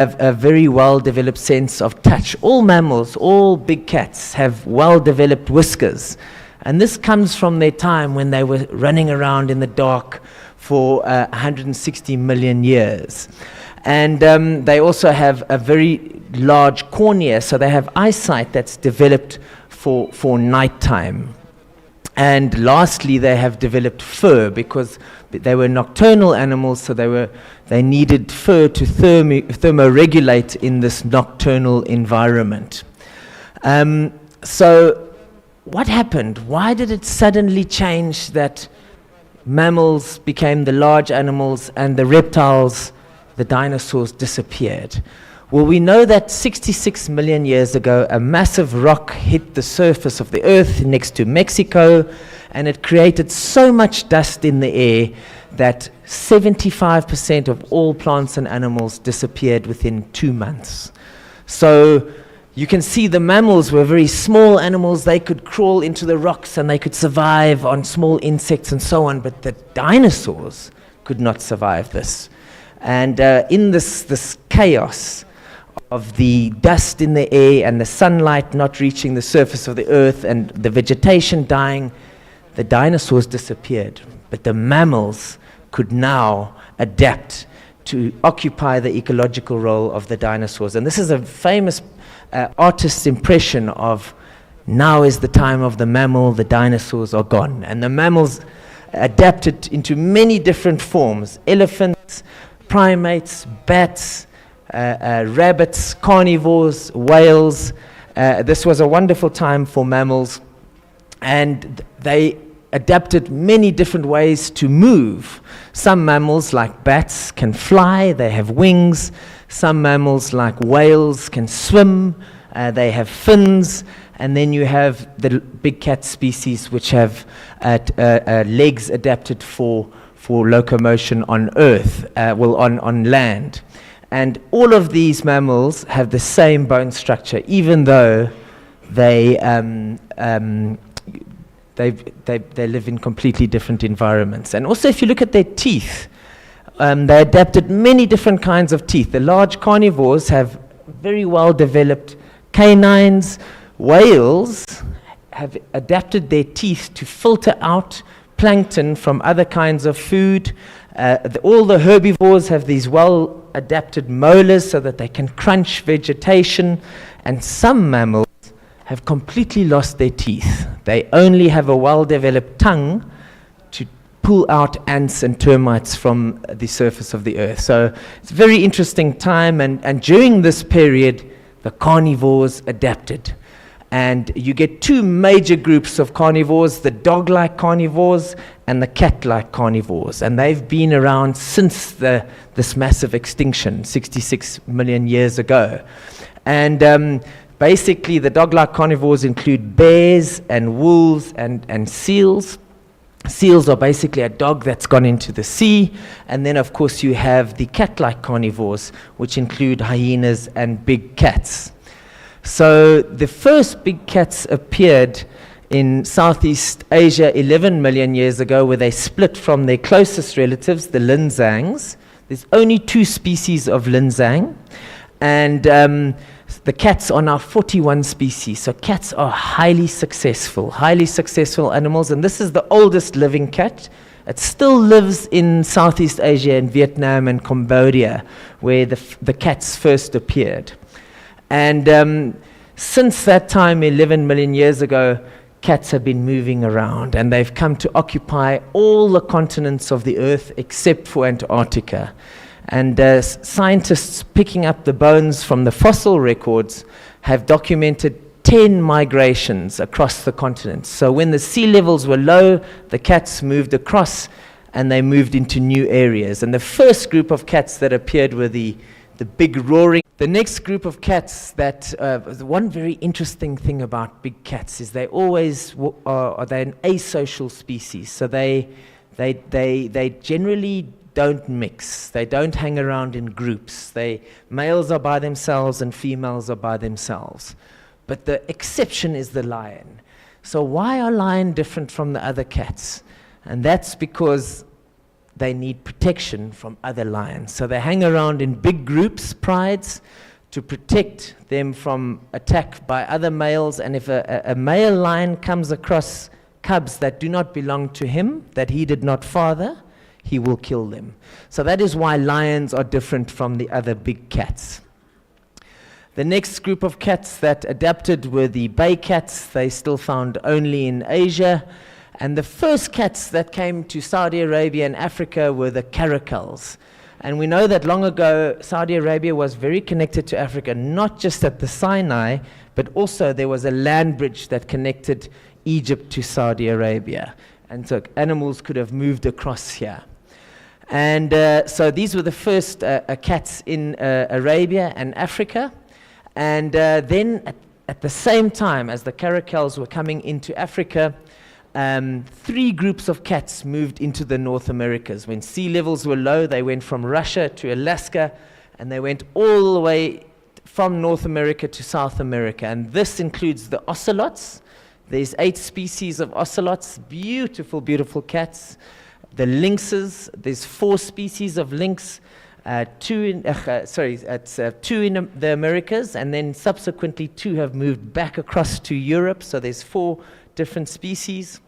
have a very well-developed sense of touch. All mammals, all big cats have well-developed whiskers. And this comes from their time when they were running around in the dark for 160 million years. And they also have a very large cornea, so they have eyesight that's developed for nighttime. And lastly, they have developed fur because they were nocturnal animals, so they needed fur to thermoregulate in this nocturnal environment. So what happened? Why did it suddenly change that mammals became the large animals and the reptiles, the dinosaurs, disappeared? Well, we know that 66 million years ago, a massive rock hit the surface of the Earth next to Mexico, and it created so much dust in the air that 75% of all plants and animals disappeared within 2 months. So you can see the mammals were very small animals. They could crawl into the rocks and they could survive on small insects and so on, but the dinosaurs could not survive this. And in this chaos of the dust in the air and the sunlight not reaching the surface of the earth and the vegetation dying, the dinosaurs disappeared. But the mammals could now adapt to occupy the ecological role of the dinosaurs. And this is a famous artist's impression of now is the time of the mammal, the dinosaurs are gone. And the mammals adapted into many different forms: elephants, primates, bats, rabbits, carnivores, whales. This was a wonderful time for mammals, and they adapted many different ways to move. Some mammals, like bats, can fly, they have wings. Some mammals, like whales, can swim, they have fins. And then you have the big cat species, which have legs adapted for locomotion on earth, on land. And all of these mammals have the same bone structure, even though they live in completely different environments. And also, if you look at their teeth, they adapted many different kinds of teeth. The large carnivores have very well developed canines. Whales have adapted their teeth to filter out plankton from other kinds of food. All the herbivores have these well-adapted molars so that they can crunch vegetation. And some mammals have completely lost their teeth. They only have a well-developed tongue to pull out ants and termites from the surface of the earth. So it's a very interesting time, and during this period, the carnivores adapted. And you get two major groups of carnivores: the dog-like carnivores and the cat-like carnivores. And they've been around since this massive extinction, 66 million years ago. And basically, the dog-like carnivores include bears and wolves and seals. Seals are basically a dog that's gone into the sea. And then, of course, you have the cat-like carnivores, which include hyenas and big cats. So the first big cats appeared in Southeast Asia 11 million years ago, where they split from their closest relatives, the linzangs. There's only 2 species of linzang. And the cats are now 41 species. So cats are highly successful animals. And this is the oldest living cat. It still lives in Southeast Asia, in Vietnam and Cambodia, where the cats first appeared. And since that time, 11 million years ago, cats have been moving around, and they've come to occupy all the continents of the earth except for Antarctica. And scientists picking up the bones from the fossil records have documented 10 migrations across the continents. So when the sea levels were low, the cats moved across and they moved into new areas. And the first group of cats that appeared were the big roaring. The next group of cats that, one very interesting thing about big cats is they always they're an asocial species. So they generally don't mix. They don't hang around in groups. Males are by themselves and females are by themselves. But the exception is the lion. So why are lions different from the other cats? And that's because they need protection from other lions. So they hang around in big groups, prides, to protect them from attack by other males. And if a male lion comes across cubs that do not belong to him, that he did not father, he will kill them. So that is why lions are different from the other big cats. The next group of cats that adapted were the bay cats. They still found only in Asia. And the first cats that came to Saudi Arabia and Africa were the caracals. And we know that long ago, Saudi Arabia was very connected to Africa, not just at the Sinai, but also there was a land bridge that connected Egypt to Saudi Arabia. And so animals could have moved across here. And so these were the first cats in Arabia and Africa. And then at the same time as the caracals were coming into Africa, 3 groups of cats moved into the North Americas. When sea levels were low, they went from Russia to Alaska, and they went all the way from North America to South America. And this includes the ocelots. There's 8 species of ocelots, beautiful, beautiful cats. The lynxes, there's 4 species of lynx, 2 in the Americas, and then subsequently 2 have moved back across to Europe. So there's 4 different species.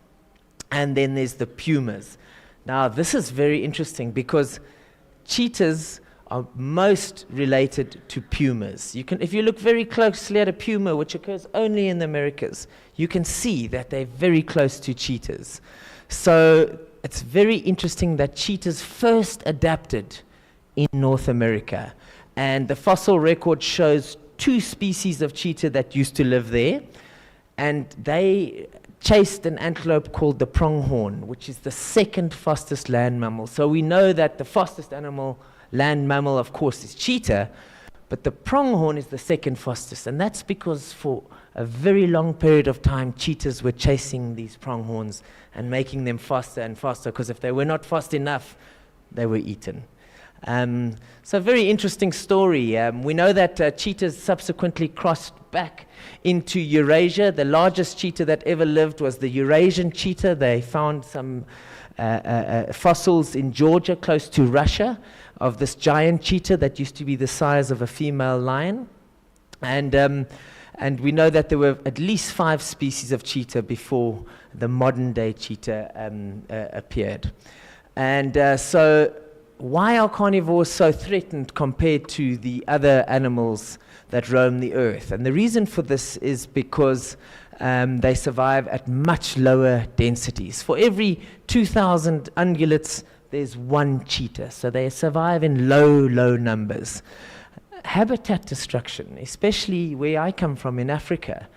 And then there's the pumas. Now this is very interesting because cheetahs are most related to pumas. If you look very closely at a puma, which occurs only in the Americas, you can see that they're very close to cheetahs. So it's very interesting that cheetahs first adapted in North America. And the fossil record shows 2 species of cheetah that used to live there. And they chased an antelope called the pronghorn, which is the second fastest land mammal. So we know that the fastest land mammal, of course, is cheetah, but the pronghorn is the second fastest. And that's because for a very long period of time, cheetahs were chasing these pronghorns and making them faster and faster, because if they were not fast enough, they were eaten. So very interesting story. We know that cheetahs subsequently crossed back into Eurasia. The largest cheetah that ever lived was the Eurasian cheetah. They found some fossils in Georgia, close to Russia, of this giant cheetah that used to be the size of a female lion. And we know that there were at least 5 species of cheetah before the modern day cheetah appeared. And so why are carnivores so threatened compared to the other animals that roam the earth? And the reason for this is because they survive at much lower densities. For every 2,000 ungulates, there's 1 cheetah. So they survive in low numbers. Habitat destruction, especially where I come from in Africa,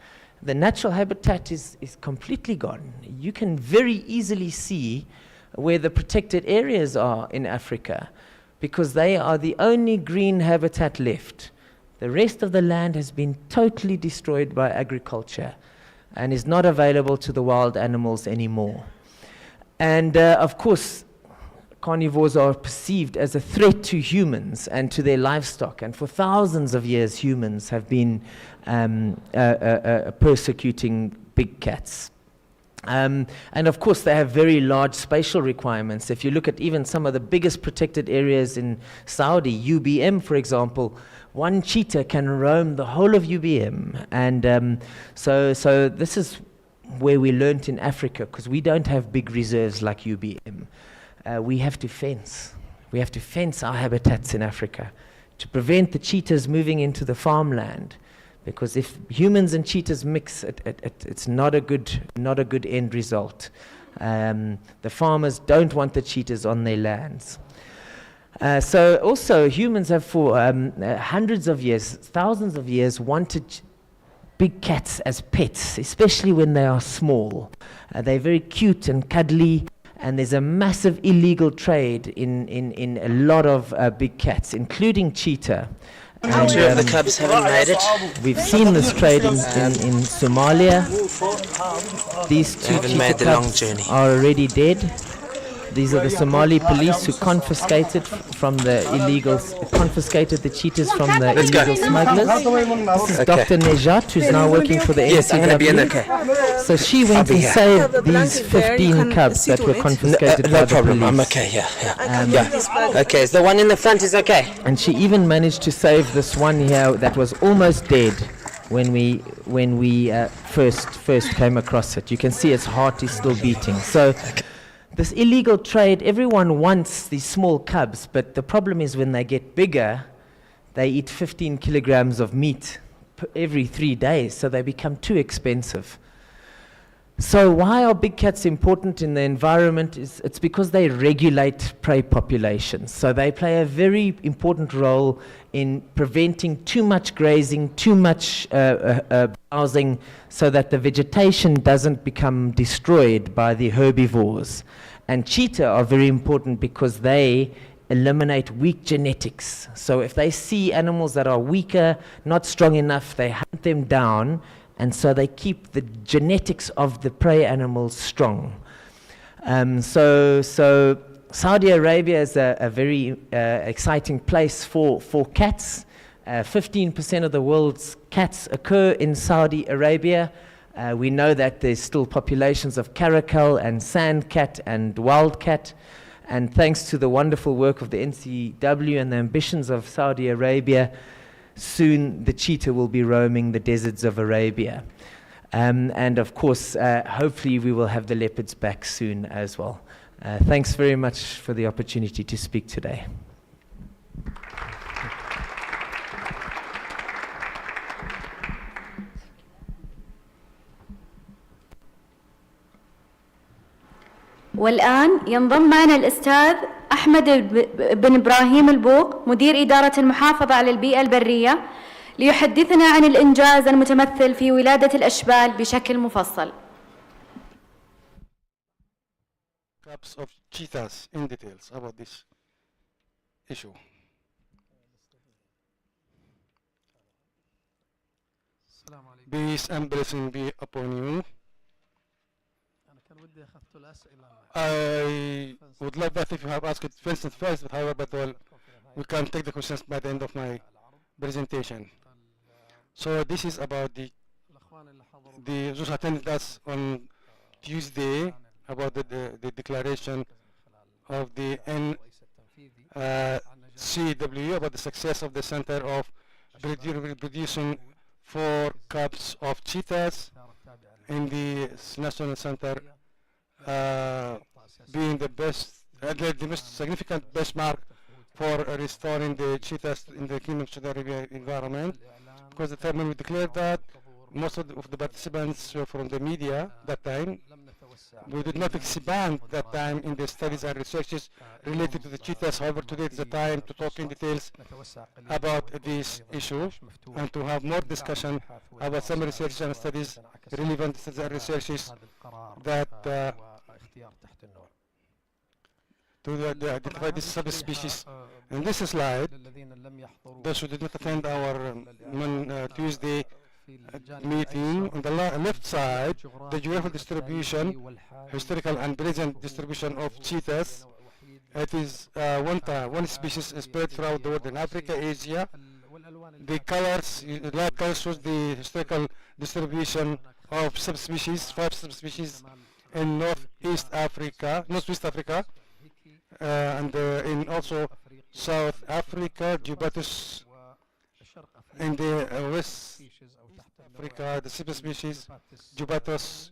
the natural habitat is completely gone. You can very easily see where the protected areas are in Africa, because they are the only green habitat left. The rest of the land has been totally destroyed by agriculture and is not available to the wild animals anymore. And of course, carnivores are perceived as a threat to humans and to their livestock. And for thousands of years, humans have been persecuting big cats. And of course, they have very large spatial requirements. If you look at even some of the biggest protected areas in Saudi, UBM, for example, 1 cheetah can roam the whole of UBM. And so this is where we learnt in Africa, because we don't have big reserves like UBM. We have to fence. We have to fence our habitats in Africa to prevent the cheetahs moving into the farmland. Because if humans and cheetahs mix, it's not a good end result. The farmers don't want the cheetahs on their lands. So also humans have for hundreds of years, thousands of years, wanted big cats as pets, especially when they are small. They're very cute and cuddly, and there's a massive illegal trade in a lot of big cats, including cheetah. And, 2 of the cubs haven't made it. We've seen this trade in Somalia. These 2 haven't made the long journey. are already dead. These are the Somali police who confiscated from the confiscated the cheetahs from the illegal smugglers. This is Dr. Nejat, who's now working for the Yes, I'm gonna be in. Okay. So she went and saved these 15 cubs that were confiscated by No the problem. police. I'm okay. Yeah. Okay. So the one in the front is okay. And she even managed to save this one here that was almost dead when we first came across it. You can see its heart is still beating. So this illegal trade, everyone wants these small cubs, but the problem is when they get bigger, they eat 15 kilograms of meat every 3 days, so they become too expensive. So why are big cats important in the environment? It's because they regulate prey populations. So they play a very important role in preventing too much grazing, too much browsing, so that the vegetation doesn't become destroyed by the herbivores. And cheetah are very important because they eliminate weak genetics. So if they see animals that are weaker, not strong enough, they hunt them down, and so they keep the genetics of the prey animals strong. So Saudi Arabia is a very exciting place for cats. 15% of the world's cats occur in Saudi Arabia. We know that there's still populations of caracal and sand cat and wild cat. And thanks to the wonderful work of the NCW and the ambitions of Saudi Arabia, soon the cheetah will be roaming the deserts of Arabia. And of course, hopefully we will have the leopards back soon as well. Thanks very much for the opportunity to speak today. والآن ينضم معنا الأستاذ أحمد بن إبراهيم البوق مدير إدارة المحافظة على البيئة البرية ليحدثنا عن الإنجاز المتمثل في ولادة الأشبال بشكل مفصل. Cubs of cheetahs in details about this issue. Peace and blessing be upon you. I would love that if you have asked questions first, but however, we can take the questions by the end of my presentation. So this is about those attended us on Tuesday about the declaration of the NCW about the success of the Center of Producing 4 cubs of cheetahs in the National Center, being the most significant benchmark for restoring the cheetahs in the Kingdom of Saudi Arabia environment. Because the time when we declared that, most of the participants were from the media that time. We did not expand that time in the studies and researches related to the cheetahs. However, today is the time to talk in details about this issue and to have more discussion about some research and studies, relevant studies and researches that to identify this subspecies. In this slide, those who did not attend our Tuesday meeting, on the left side, the geographical distribution, historical and present distribution of cheetahs. It is one species spread throughout the world in Africa, Asia. The colors, light colors shows the historical distribution of subspecies, 5 subspecies in Northwest Africa, and in also South Africa, Jubatus, in the West Africa, the subspecies Jubatus,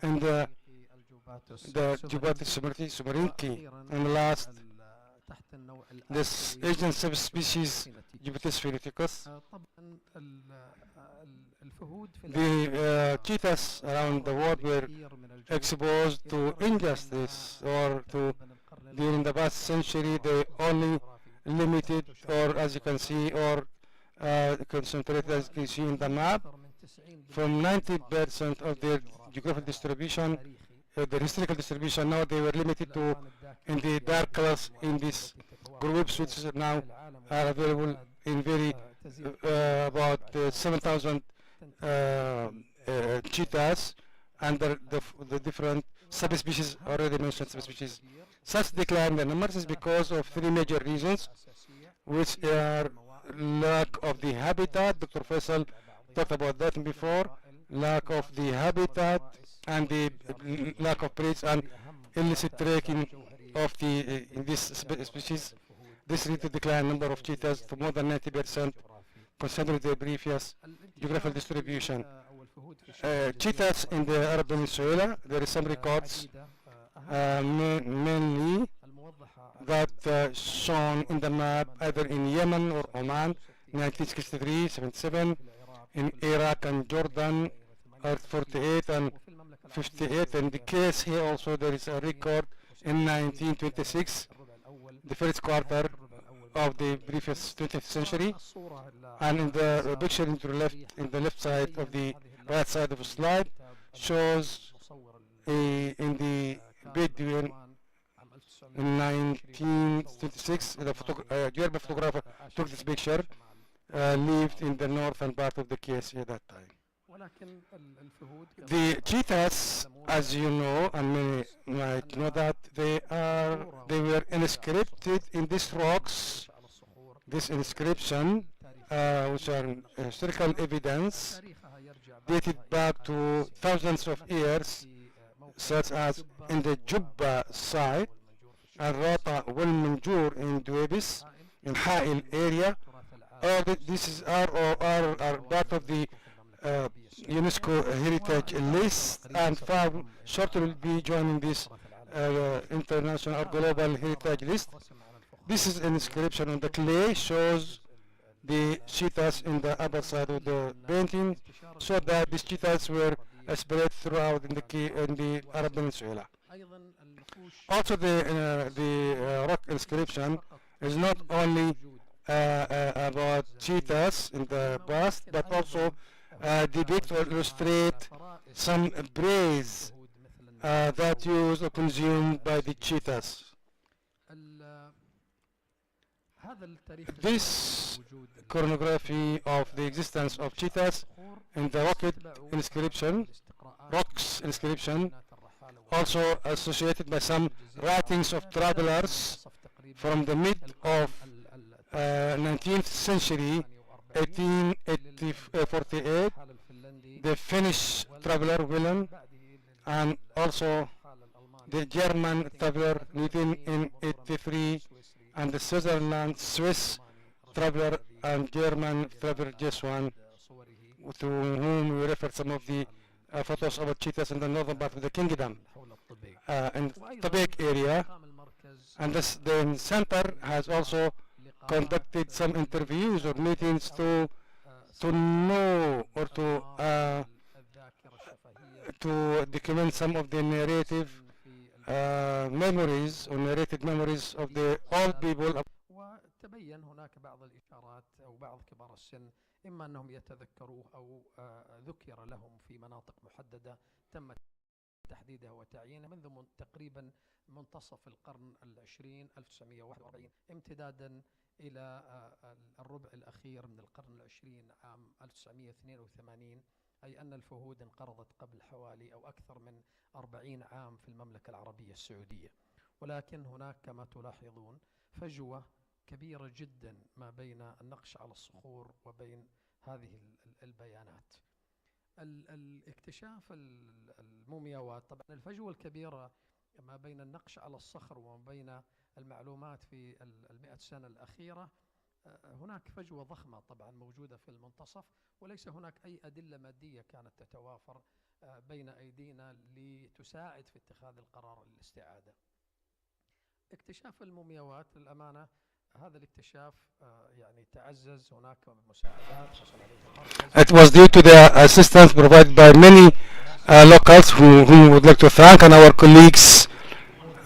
and the Jubatus sumarinki, and last, this Asian subspecies Jubatus phoenicus. The cheetahs around the world were exposed to injustice or to, during the past century, they only limited, or as you can see, or concentrated, as you can see in the map, from 90% of their geographical distribution, the historical distribution. Now they were limited to, in the dark colors, in these groups, which is now are available in very about 7,000 cheetahs under the different subspecies, already mentioned subspecies. Such decline in the numbers is because of three major reasons, which are lack of the habitat. Dr. Faisal talked about that before. Lack of the habitat and the lack of breeds and illicit tracking of the in this species. This lead to decline number of cheetahs to more than 90%, considering their previous geographical distribution. Cheetahs in the Arab Peninsula, there is some records, mainly that shown in the map either in Yemen or Oman, 1963, 77, in Iraq and Jordan, 48 and 58. In the case here also there is a record in 1926, the first quarter of the previous 20th century, and in the picture in the left side of the right side of the slide shows in the Bedouin in 1926, the German photographer took this picture, lived in the northern part of the KSA at that time. The cheetahs, as you know, and many might know that they were inscripted in these rocks. This inscription, which are historical evidence, dated back to thousands of years, such as in the Jubba site, and Rata wal Manjur in Duebis, in Ha'il area. All this are part of the UNESCO heritage list, and found shortly will be joining this international or global heritage list. This is an inscription on the clay, shows the cheetahs in the upper side of the painting, so that these cheetahs were spread throughout in the Arab Peninsula. Also, the rock inscription is not only about cheetahs in the past, but also depict or illustrate some praise that used or consumed by the cheetahs. This chronography of the existence of cheetahs in the rocks inscription, also associated by some writings of travelers from the mid of 19th century, 1848, the Finnish traveler Wilhelm, and also the German traveler Newton in 83, and the Switzerland Swiss traveler and German traveler Jesuan, to whom we refer some of the photos of cheetahs in the northern part of the kingdom, in Tabek area. And the center has also conducted some interviews or meetings to know or to document some of the narrative memories or narrated memories of the old people. وتبين هناك بعض الإشارات أو بعض كبار السن إما أنهم يتذكروه أو ذكر لهم في مناطق محددة تم تحديدها وتعيينها منذ تقريبا منتصف القرن العشرين 1941 امتدادا إلى الربع الأخير من القرن العشرين عام 1982، أي أن الفهود انقرضت قبل حوالي أو أكثر من 40 عام في المملكة العربية السعودية. ولكن هناك كما تلاحظون فجوة كبيرة جدا ما بين النقش على الصخور وبين هذه البيانات. الاكتشاف المومياوات، طبعا الفجوة الكبيرة ما بين النقش على الصخر وما بين المعلومات في 100 سنة الأخيرة، هناك فجوة ضخمة طبعا موجودة في المنتصف، وليس هناك أي أدلة مادية كانت تتوافر بين أيدينا لتساعد في اتخاذ القرار الاستعادة. اكتشاف المومياوات للأمانة هذا الاكتشاف يعني تعزز، هناك مساعدات حصل عليها. It was due to the assistance provided by many locals whom we would like to thank, and our colleagues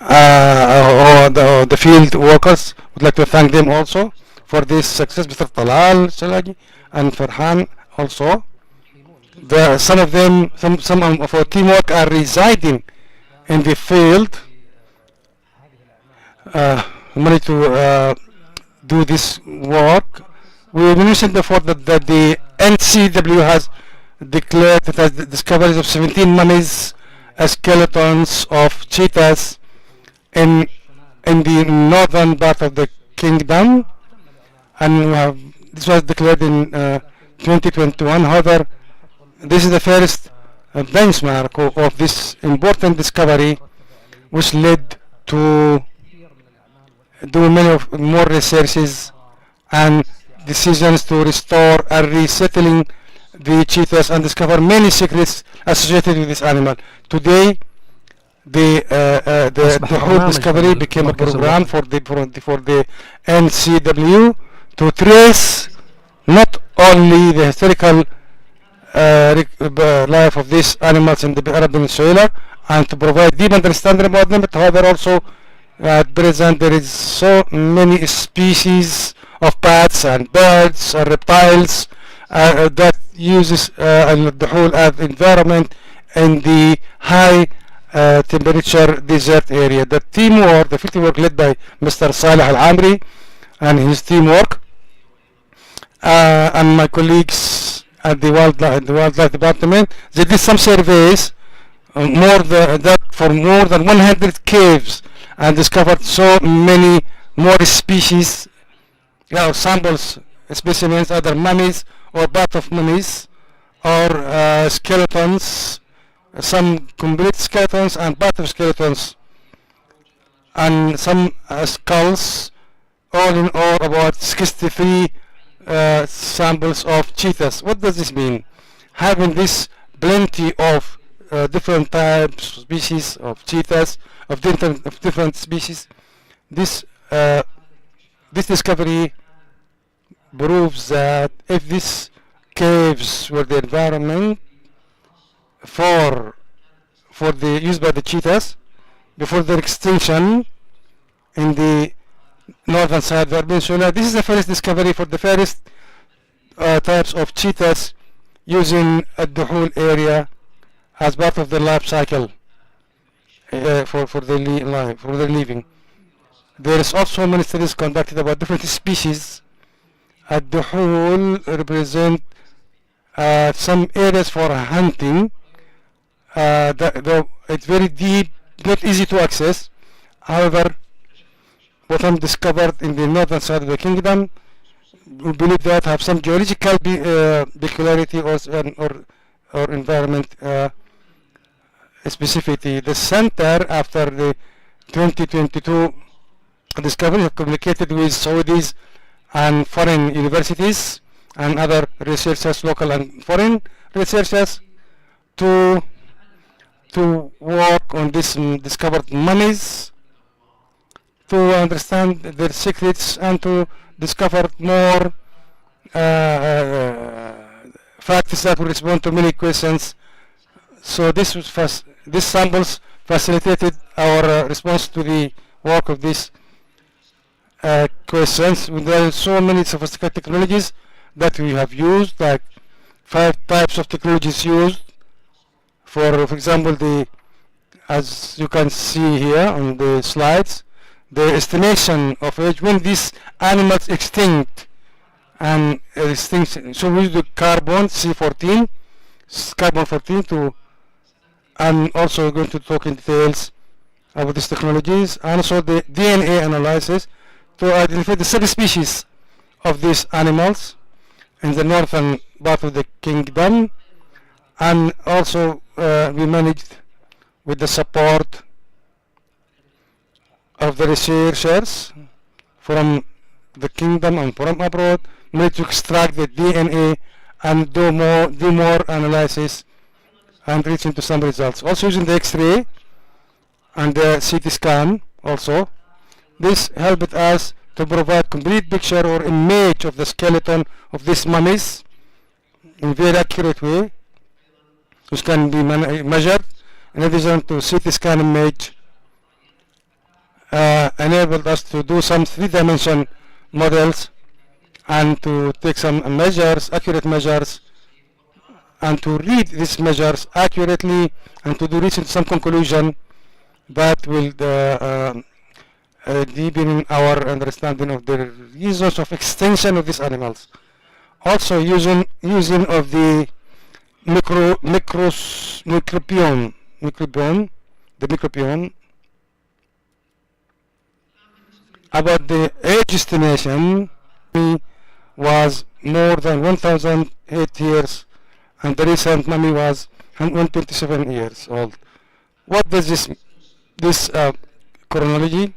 or the field workers would like to thank them also for this success. Mr. Talal Shalagi and Farhan also. Some of them, some of our teamwork are residing in the field. Money to do this work. We mentioned before that the NCW has declared that the discoveries of 17 mummies skeletons of cheetahs in the northern part of the kingdom, and this was declared in 2021. However, this is the first benchmark of this important discovery, which led to do more researches and decisions to restore and resettling the cheetahs and discover many secrets associated with this animal. Today, the whole discovery became a program for the NCW to trace not only the historical life of these animals in the Arab Peninsula and to provide deep understanding about them, but however also at present there is so many species of bats and birds and reptiles that uses the whole environment in the high temperature desert area. The field work led by Mr. Saleh Al-Amri and his teamwork and my colleagues at the wildlife department, they did some surveys for more than 100 caves and discovered so many more species, samples, specimens, either mummies or part of mummies or skeletons, some complete skeletons and part of skeletons, and some skulls. All in all, about 63 samples of cheetahs. What does this mean? Having this plenty of different types, species of cheetahs, of different species, this discovery proves that if these caves were the environment for the used by the cheetahs before their extinction in the northern side of the peninsula, this is the first discovery for the first types of cheetahs using the whole area as part of their life cycle for their living. There is also many studies conducted about different species at the whole represent some areas for hunting. It's very deep, not easy to access. However, what I'm discovered in the northern side of the kingdom, we believe that have some geological peculiarity or environment specificity. The center, after the 2022 discovery, have communicated with Saudis and foreign universities and other researchers, local and foreign researchers, to work on this discovered mummies, to understand their secrets and to discover more facts that will respond to many questions. So these samples facilitated our response to the work of these questions. There are so many sophisticated technologies that we have used, like 5 types of technologies used. For example, as you can see here on the slides, the estimation of age when these animals extinct and extinction. So we use the carbon C14, carbon 14 and also going to talk in details about these technologies, and also the DNA analysis to identify the subspecies of these animals in the northern part of the kingdom, and also we managed with the support of the researchers from the kingdom and from abroad, managed to extract the DNA and do more analysis and reach into some results. Also using the X-ray and the CT scan also. This helped us to provide complete picture or image of the skeleton of these mummies in a very accurate way, which can be measured. In addition to CT scan image, enabled us to do some 3-dimension models and to take some measures, accurate measures, and to read these measures accurately and to reach into some conclusion that will deepen our understanding of the reasons of extinction of these animals. Also using of the microbiome microbiome, the microbiome, about the age estimation was more than 1,008 years, and the recent mummy was 127 years old. What does this chronology?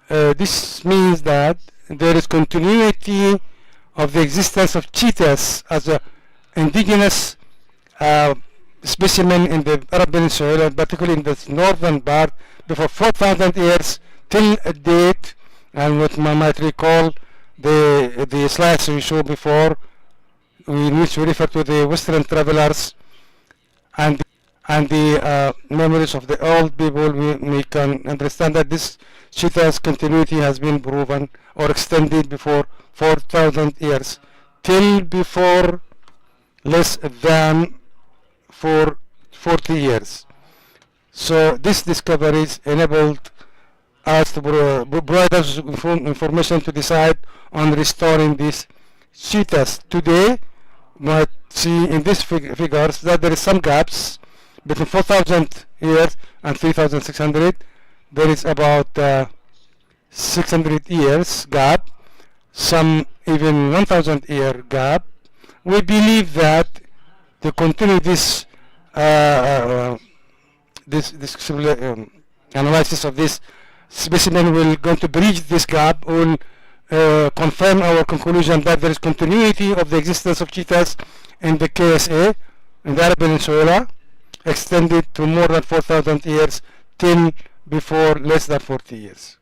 This means that there is continuity of the existence of cheetahs as a indigenous specimen in the Arab Peninsula, particularly in the northern part, before 4,000 years till date. And what I might recall, the slides we showed before, in which we refer to the Western travelers and the memories of the old people, we can understand that this cheetah's continuity has been proven or extended before 4,000 years till before less than 40 years. So this discoveries enabled us to provide us information to decide on restoring these cheetahs. Today, we might see in these figures that there is some gaps between 4,000 years and 3,600. There is about 600 years gap, some even 1,000 year gap. We believe that to continue this analysis of this specimen will going to bridge this gap, will confirm our conclusion that there is continuity of the existence of cheetahs in the KSA, in the Arab Peninsula, extended to more than 4,000 years till before less than 40 years.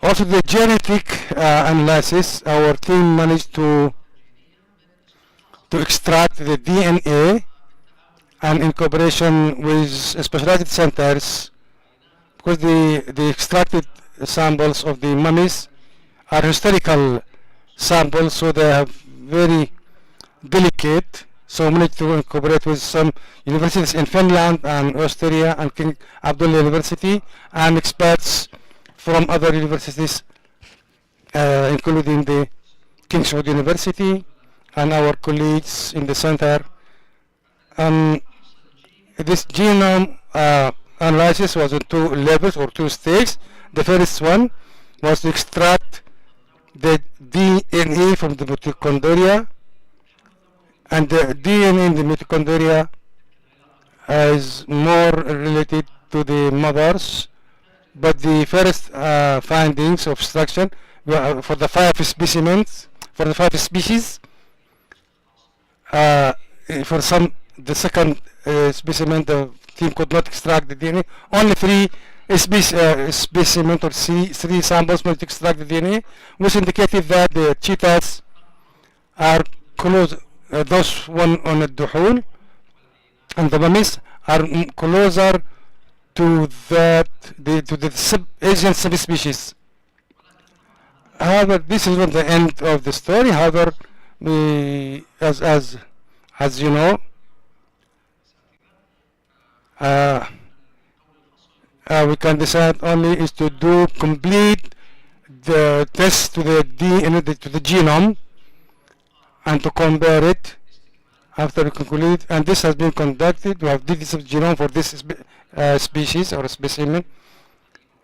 Also, the genetic analysis, our team managed to extract the DNA, and in cooperation with specialized centers, because the extracted samples of the mummies are historical samples, so they are very delicate. So we need to cooperate with some universities in Finland and Austria and King Abdullah University and experts from other universities, including the King Saud University and our colleagues in the center. This genome analysis was in 2 levels or 2 stages. The first one was to extract the DNA from the mitochondria, and the DNA in the mitochondria is more related to the mothers, but the first findings of extraction for the 5 specimens, for the 5 species, for some the second specimen the team could not extract the DNA. Only 3 specimen or 3 samples managed to extract the DNA, which indicated that the cheetahs are close. Those one on the duhul and the mummies are closer to the Asian subspecies. However, this is not the end of the story. However, as you know, we can decide only is to do complete the test to the DNA, to the genome, and to compare it after we conclude. And this has been conducted. We have did this genome for this species or specimen.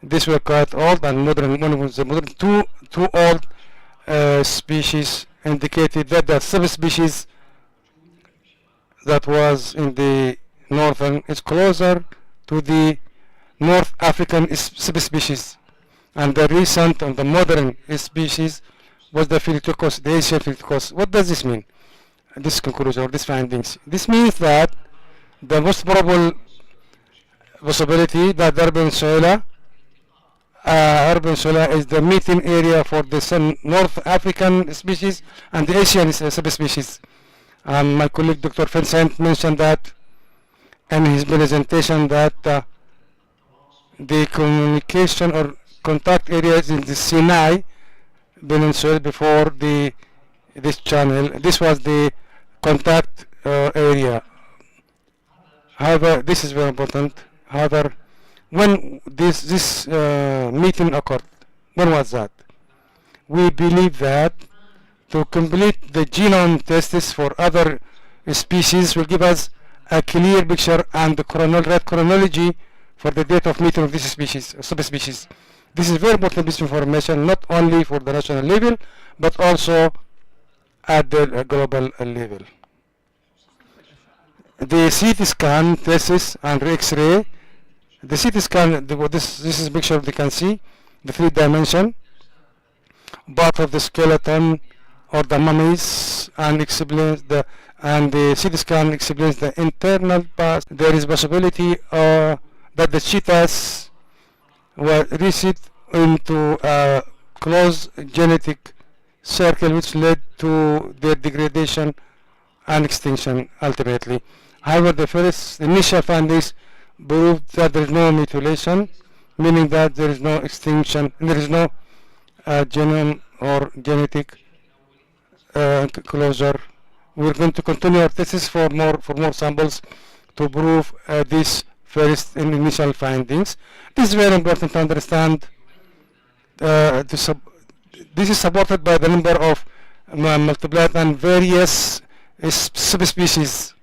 This were quite old and modern. One was the modern. Two old species indicated that the subspecies that was in the northern is closer to the North African subspecies, and the recent and the modern species was the Philitocos, the Asian Philitocos. What does this mean? This conclusion or these findings. This means that the most probable possibility that the Arab Peninsula is the meeting area for the North African species and the Asian subspecies. My colleague Dr. Vincent mentioned that in his presentation that the communication or contact areas in the Sinai Peninsula before this channel. This was the contact area. However, this is very important. However, when this meeting occurred, when was that? We believe that to complete the genome tests for other species will give us a clear picture and the right chronology for the date of meeting of this species, subspecies. This is very important piece of information, not only for the national level, but also at the global level. The CT scan, traces, and X-ray. The CT scan, this is a picture you can see, the 3-dimension, part of the skeleton or the mummies, and explains the CT scan explains the internal part. There is possibility that the cheetahs were reset into a closed genetic circle which led to their degradation and extinction ultimately. However, the first initial findings proved that there is no mutilation, meaning that there is no extinction, there is no genome or genetic closure. We're going to continue our thesis for more samples to prove these first initial findings. This is very important to understand. This is supported by the number of multiplied and various subspecies.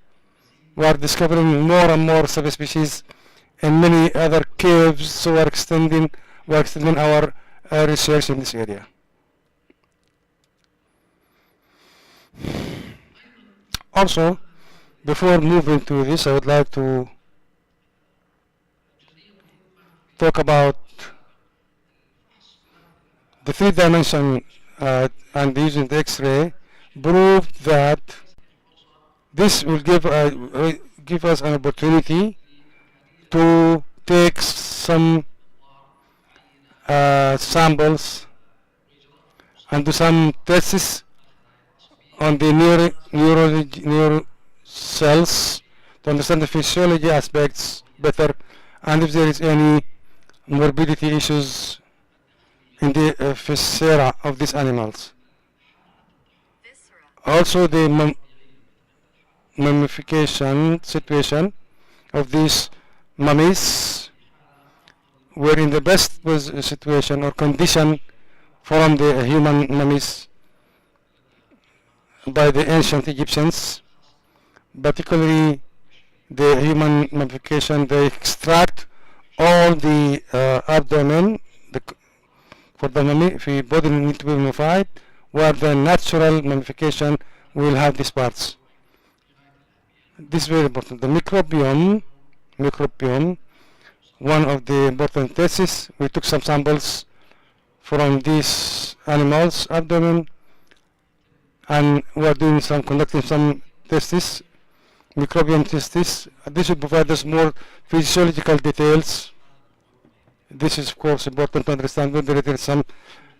We are discovering more and more subspecies in many other caves, so we're extending our research in this area. Also, before moving to this, I would like to talk about the 3-dimension and using the X-ray proved that this will give us an opportunity to take some samples and do some tests on the neuro cells to understand the physiology aspects better, and if there is any morbidity issues in the viscera of these animals. Also, the mummification situation of these mummies were in the best situation or condition from the human mummies by the ancient Egyptians, particularly the human mummification. They extract all the abdomen for the mummy, if the body needs to be mummified, where the natural mummification will have these parts. This is very important. The microbiome, one of the important tests. We took some samples from these animals' abdomen, and we are conducting some tests, microbiome tests. This will provide us more physiological details. This is, of course, important to understand whether there is some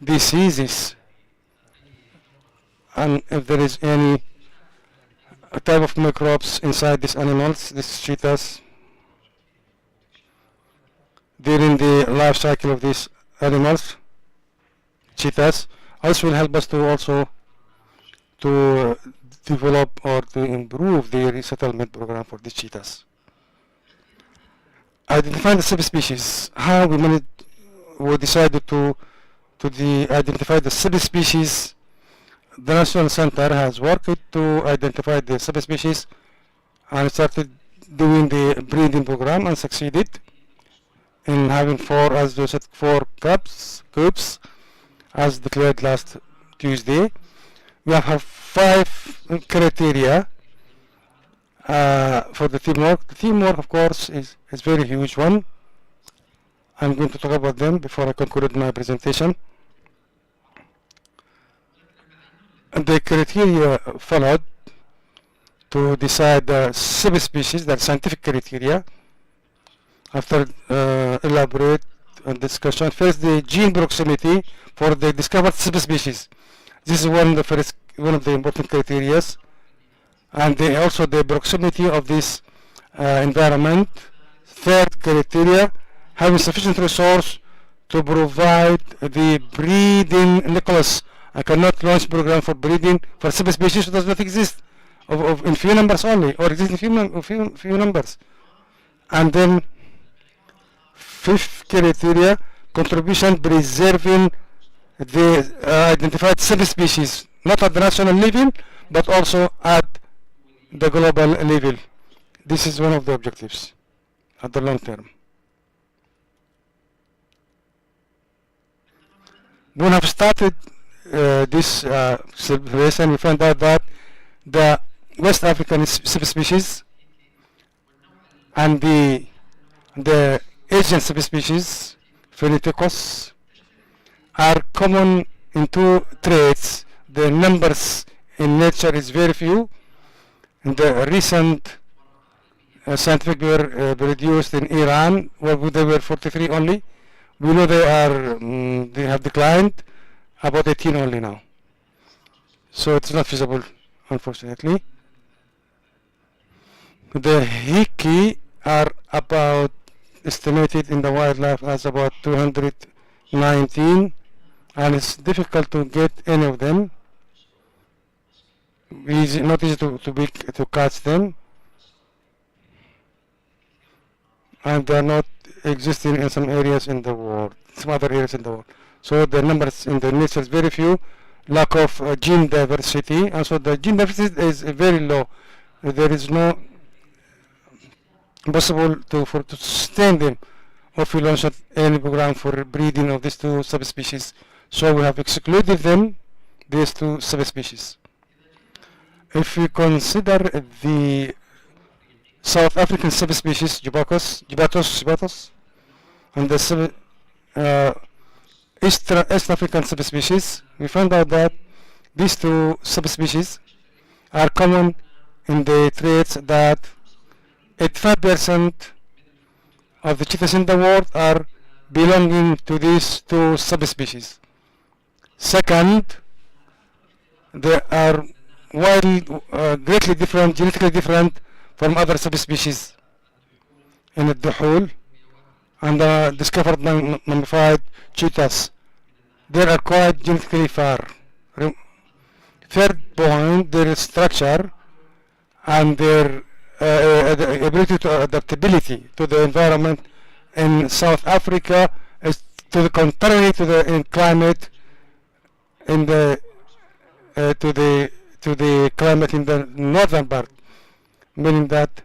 diseases and if there is any type of microbes inside these animals, these cheetahs, during the life cycle of these animals, cheetahs. Also will help us to also to develop or to improve the resettlement program for these cheetahs. Identifying the subspecies. How we decided to identify the subspecies. The National Center has worked to identify the subspecies and started doing the breeding program and succeeded in having four cubs as declared last Tuesday. We have 5 criteria for the teamwork. The teamwork, of course, is very huge one. I'm going to talk about them before I conclude my presentation. And the criteria followed to decide the subspecies, the scientific criteria, after elaborate discussion. First, the gene proximity for the discovered subspecies. This is one of the important criteria, and also the proximity of this environment. Third criteria, having sufficient resource to provide the breeding nucleus. I cannot launch program for breeding for subspecies that does not exist, in few numbers only, or exist in few numbers. And then fifth criteria, contribution preserving the identified subspecies, not at the national level, but also at the global level. This is one of the objectives at the long term. When I've started this celebration, we found out that the West African subspecies and the Asian subspecies, Phenithecus, are common in two traits. The numbers in nature is very few. In the recent scientific were produced in Iran, where they were 43 only. We know they have declined, about 18 only now. So it's not feasible, unfortunately. The hiki are about estimated in the wildlife as about 219, and it's difficult to get any of them. Not easy to catch them, and they are not existing in some areas in the world, some other areas in the world. So the numbers in the nature is very few, lack of gene diversity, and so the gene diversity is very low. There is no possible to sustain them, or we launched any program for breeding of these two subspecies. So we have excluded them, these two subspecies. If we consider the South African subspecies, Jubatus, and the East African subspecies, we found out that these two subspecies are common in the traits that 85% of the cheetahs in the world are belonging to these two subspecies. Second, they are greatly different, genetically different from other subspecies in the whole, and discovered mummified cheetahs. They are quite genetically far. Third point, their structure and their ability to adaptability to the environment in South Africa is to the contrary to the climate in the to the climate in the northern part, meaning that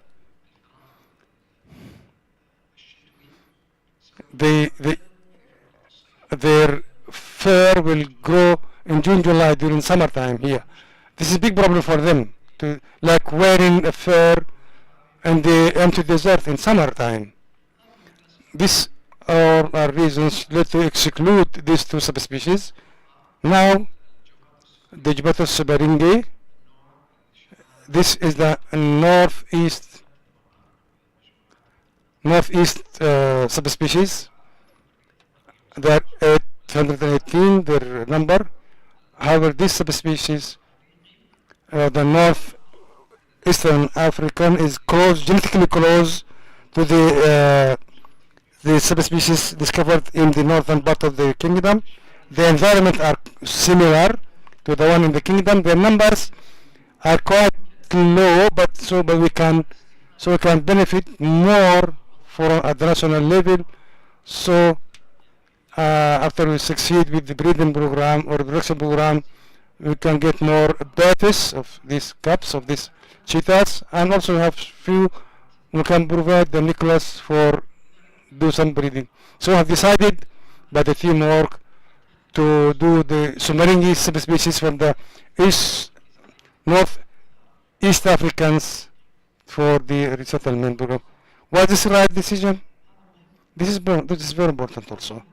their fur will grow in June, July during summertime here. This is a big problem for them, to like wearing a fur in the empty desert in summertime. These are reasons led to exclude these two subspecies. Now, the Jubatus baringi, this is the northeast subspecies. There are 818 their number. However, this subspecies, the northeastern African, is genetically close to the subspecies discovered in the northern part of the kingdom. The environment are similar to the one in the kingdom. The numbers are quite low, but we can benefit more at the national level. So after we succeed with the breeding program or production program, we can get more births of these cubs, of these cheetahs, and also have we can provide the nucleus for do some breeding. So I've decided by the teamwork to do the Sumaringi subspecies from the Northeast Africans for the resettlement program. Was this the right decision? This is very important also.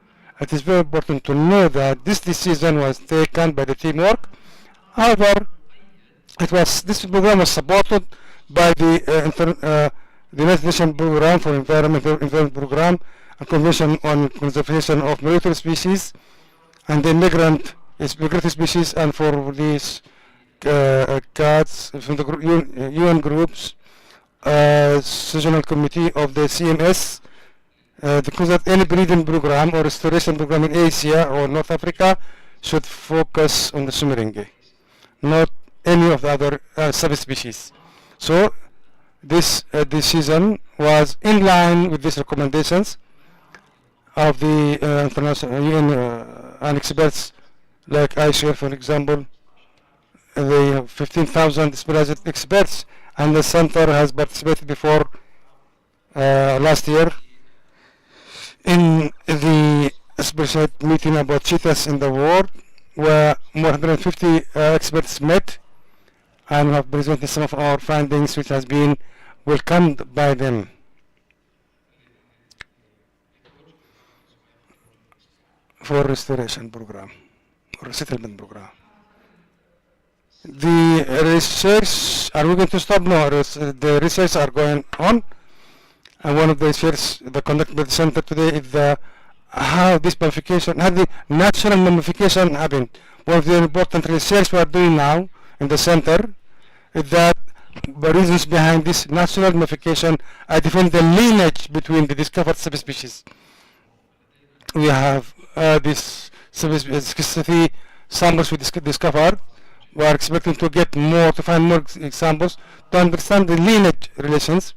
It is very important to know that this decision was taken by the teamwork. However, this program was supported by the United Nations Program for Environment Program, a Convention on Conservation of Migratory Species, and the migratory species, and for these cats from the UN groups, Sessional Committee of the CMS, because that any breeding program or restoration program in Asia or North Africa should focus on the Sumaringi, not any of the other subspecies. So this decision was in line with these recommendations of the international UN and experts like ICF, for example. They have 15,000 specialized experts and the center has participated before last year in the special meeting about cheetahs in the world, where more than 150 experts met and have presented some of our findings, which has been welcomed by them. For restoration program or settlement program. The research, are we going to stop now? The research are going on, and one of the research that conducted by the center today is how this mummification, how the natural mummification happened. One of the important research we are doing now in the center is that the reasons behind this natural mummification are define the lineage between the discovered subspecies. We have this 63 samples we discovered. We are expecting to get more, to find more examples to understand the lineage relations,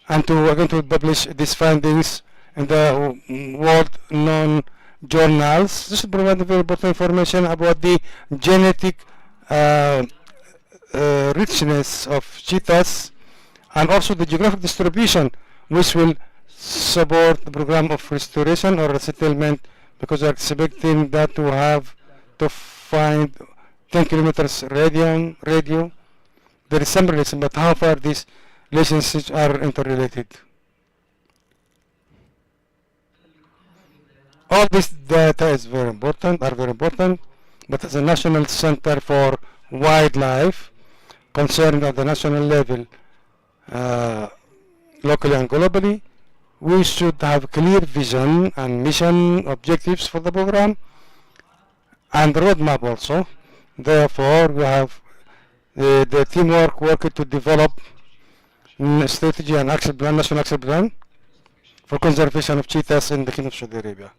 and we're going to publish these findings in the world-known journals. This will provide very important information about the genetic richness of cheetahs, and also the geographic distribution, which will support the program of restoration or resettlement, because we are expecting that to have to find 10 kilometers radio. There is some relation, but how far these relationships are interrelated. All this data is very important, but as a National Center for Wildlife, concerned at the national level, locally and globally, we should have clear vision and mission objectives for the program and roadmap also. Therefore, we have the teamwork working to develop strategy and action plan, national action plan for conservation of cheetahs in the Kingdom of Saudi Arabia.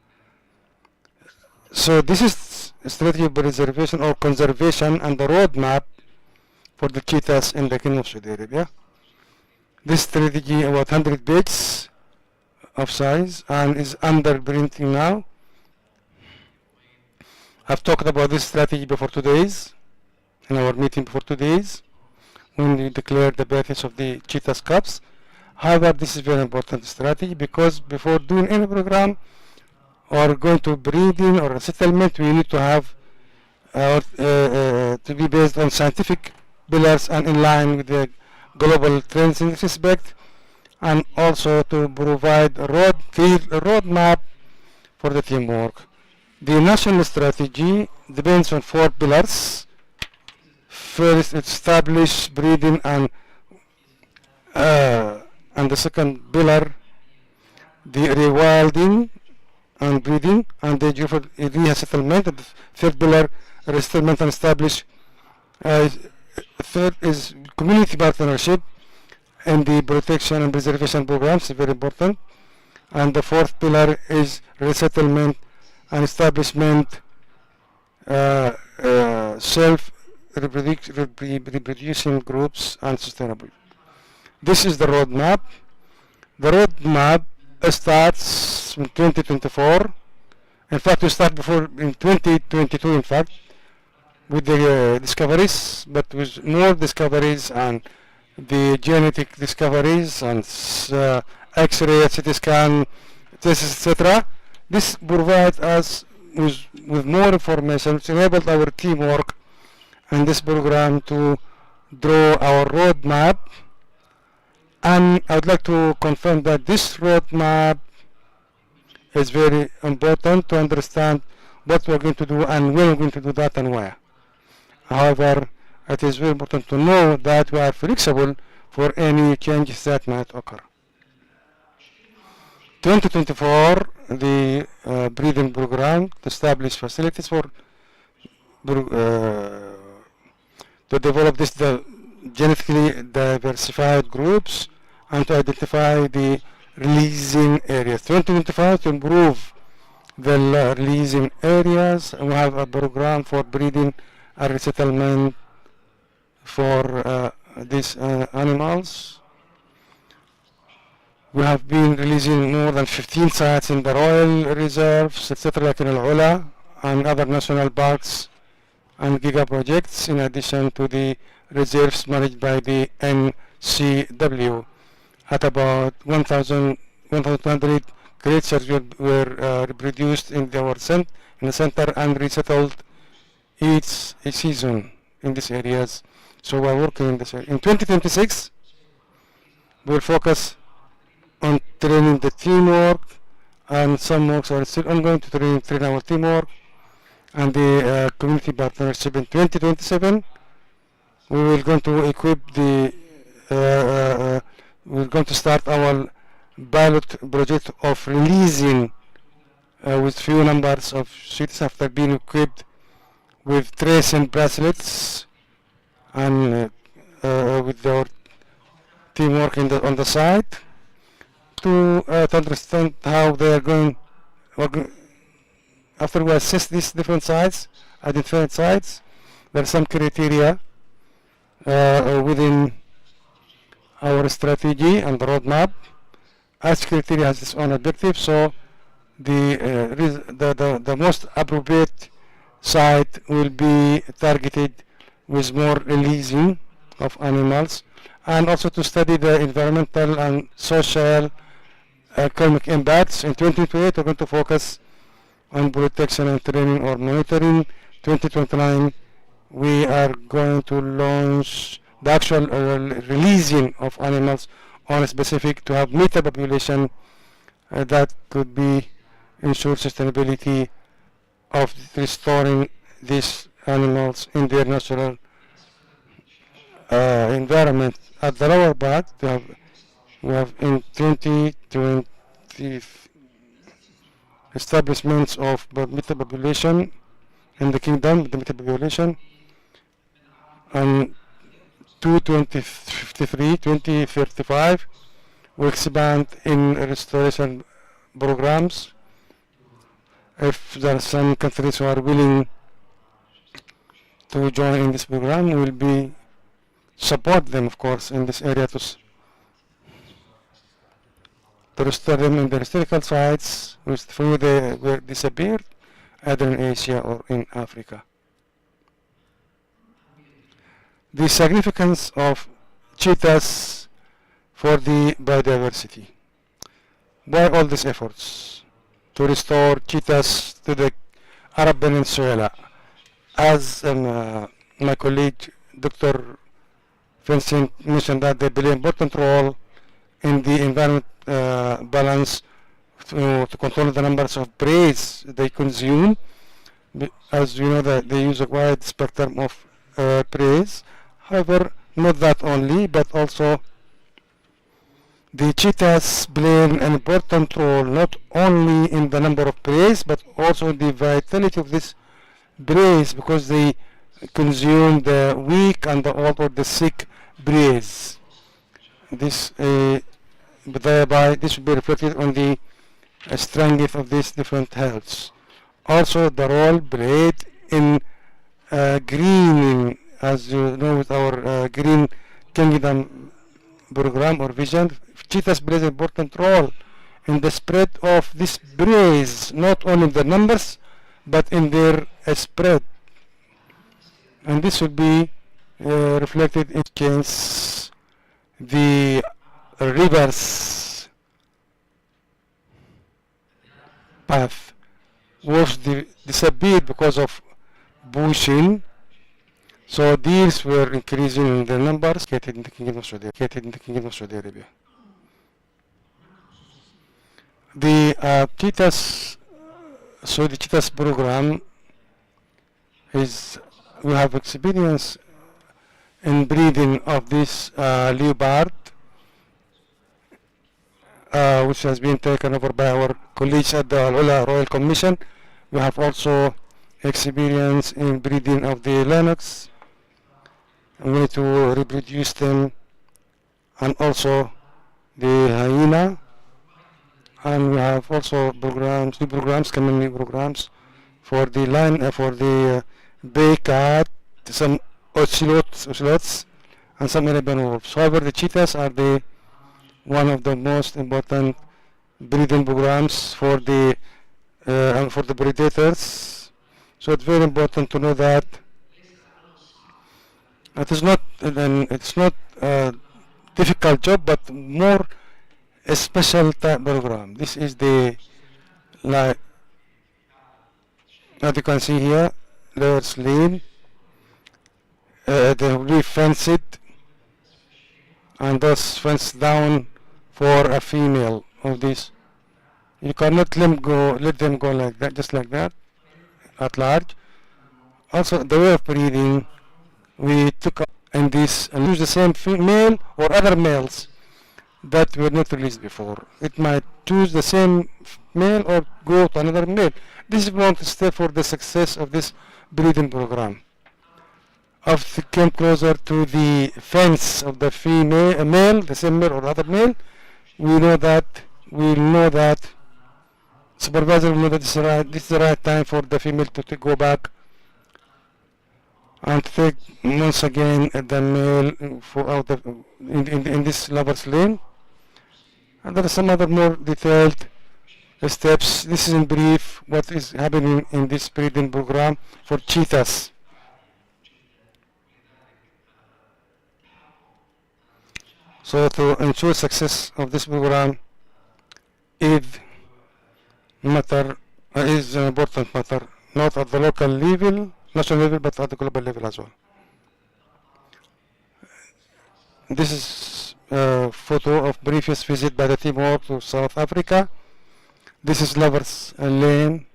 So this is strategy of preservation or conservation and the roadmap for the cheetahs in the Kingdom of Saudi Arabia. This strategy about 100 pages of size and is under printing now. I've talked about this strategy before 2 days, in our meeting before 2 days, when we declared the birthdays of the cheetahs cubs. However, this is very important strategy, because before doing any program or going to breeding or settlement, we need to have to be based on scientific pillars and in line with the global trends in this respect, and also to provide a roadmap for the teamwork. The national strategy depends on 4 pillars. First, establish breeding, and the second pillar, the rewilding and breeding, and the geographic area settlement. The third pillar, resettlement and establish. Third is community partnership and the protection and preservation programs, very important. And the fourth pillar is resettlement and establishment, self-reproducing groups, and sustainable. This is the roadmap. The roadmap starts in 2024. In fact, we start before in 2022, in fact, with the discoveries, but with more discoveries and the genetic discoveries and X-ray, CT scan, tests, etc. This provides us with more information, which enabled our teamwork and this program to draw our roadmap. And I would like to confirm that this roadmap is very important to understand what we're going to do and when we're going to do that and where. However, it is very important to know that we are flexible for any changes that might occur. 2024, the breeding program to establish facilities for to develop this genetically diversified groups and to identify the releasing areas. 2025 to improve the releasing areas, and we have a program for breeding and resettlement for these animals. We have been releasing more than 15 sites in the royal reserves, etc., like in Al-Ula and other national parks and giga projects, in addition to the reserves managed by the NCW. At about 1,200 creatures were reproduced in in the center and resettled each season in these areas. So we're working in this area. In 2026, we'll focus on training the teamwork, and some works are still ongoing to train our teamwork and the community partnership. In 2027, we will going to equip the we're going to start our pilot project of releasing with few numbers of cities after being equipped with tracing bracelets and with our teamwork on the site to understand how they are going. After we assess these different sites, identified sites, there are some criteria within our strategy and the roadmap. Each criteria has its own objective, so the most appropriate site will be targeted with more releasing of animals, and also to study the environmental and social economic impacts. In 2028, we're going to focus on protection and training or monitoring. 2029, we are going to launch the actual releasing of animals on a specific to have meta population that could be ensure sustainability of restoring these animals in their natural environment. At the lower part, we have in 2020 establishments of meta population in the kingdom, the meta population, and 2035, we expand in restoration programs. If there are some countries who are willing to join in this program, we will be support them, of course, in this area to restore them in the historical sites which they were disappeared, either in Asia or in Africa. The significance of cheetahs for the biodiversity. Why all these efforts to restore cheetahs to the Arab Peninsula? As my colleague Dr. Vincent mentioned, that they play an important role in the environment balance to control the numbers of prey they consume. As you know, that they use a wide spectrum of prey. However, not that only, but also the cheetahs play an important role not only in the number of prey, but also in the vitality of this prey, because they consume the weak and the old or the sick prey. This thereby this will be reflected on the strength of these different healths. Also, the role played in greening, as you know, with our Green Kingdom program or vision, cheetahs plays an important role in the spread of these breeds, not only in the numbers, but in their spread. And this will be reflected in change the rivers path was disappeared because of bushing. So deers were increasing in their numbers in the Kingdom of Saudi Arabia. The cheetahs, so the cheetahs program is, we have experience in breeding of this leopard, which has been taken over by our colleagues at the Royal Commission. We have also experience in breeding of the lynx. We need to reproduce them, and also the hyena. And we have also new programs for the for the bay cat, some ocelots, and some Arabian wolves. However, the cheetahs are one of the most important breeding programs for the predators. So it's very important to know that It's not a difficult job, but more a special type program. This is the, like, as you can see here, there's lean. They will be fenced, and thus fenced down for a female of this. You cannot let them go like that, just like that, at large. Also, the way of breeding, we took up in this and use the same male or other males that were not released before. It might choose the same male or go to another male. This is one step for the success of this breeding program. After it came closer to the fence of the female, male, the same male or other male, we know that supervisor will know that this is the right time for the female to go back and take once again the male for out of in this lover's lane. And there are some other more detailed steps. This is in brief what is happening in this breeding program for cheetahs. So to ensure success of this program is is an important matter, not at the local level, national level, but at the global level as well. This is a photo of previous visit by the teamwork to South Africa. This is Lovers Lane